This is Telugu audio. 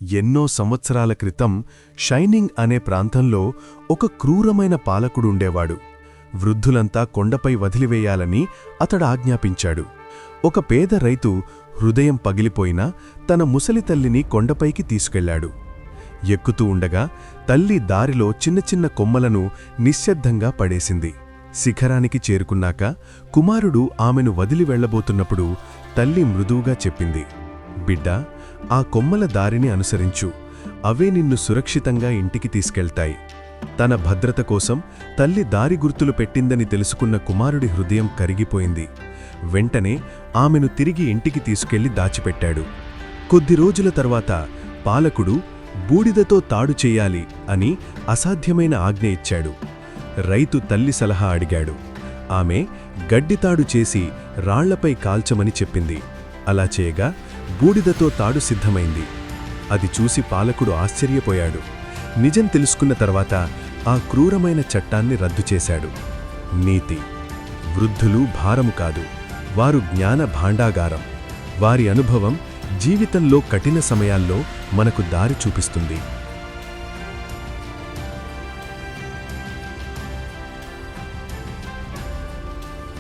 ఎన్నో సంవత్సరాల క్రితం షైనింగ్ అనే ప్రాంతంలో ఒక క్రూరమైన పాలకుడుండేవాడు. వృద్ధులంతా కొండపై వదిలివేయాలని అతడు ఆజ్ఞాపించాడు. ఒక పేద రైతు హృదయం పగిలిపోయినా తన ముసలి తల్లిని కొండపైకి తీసుకెళ్లాడు. ఎక్కుతూ ఉండగా తల్లి దారిలో చిన్న చిన్న కొమ్మలను నిశ్శబ్దంగా పడేసింది. శిఖరానికి చేరుకున్నాక కుమారుడు ఆమెను వదిలి వెళ్లబోతున్నప్పుడు తల్లి మృదువుగా చెప్పింది, బిడ్డా, ఆ కొమ్మల దారిని అనుసరించు, అవే నిన్ను సురక్షితంగా ఇంటికి తీసుకెళ్తాయి. తన భద్రత కోసం తల్లి దారి గుర్తులు పెట్టిందని తెలుసుకున్న కుమారుడి హృదయం కరిగిపోయింది. వెంటనే ఆమెను తిరిగి ఇంటికి తీసుకెళ్లి దాచిపెట్టాడు. కొద్ది రోజుల తర్వాత పాలకుడు బూడిదతో తాడు చెయ్యాలి అని అసాధ్యమైన ఆజ్ఞ ఇచ్చాడు. రైతు తల్లి సలహా అడిగాడు. ఆమె గడ్డితాడు చేసి రాళ్లపై కాల్చమని చెప్పింది. అలా చేయగా బూడిదతో తాడు సిద్ధమైంది. అది చూసి పాలకుడు ఆశ్చర్యపోయాడు. నిజం తెలుసుకున్న తర్వాత ఆ క్రూరమైన చట్టాన్ని రద్దు చేశాడు. నీతి: వృద్ధులు భారము కాదు, వారు జ్ఞాన భాండాగారం. వారి అనుభవం జీవితంలో కఠిన సమయాల్లో మనకు దారి చూపిస్తుంది.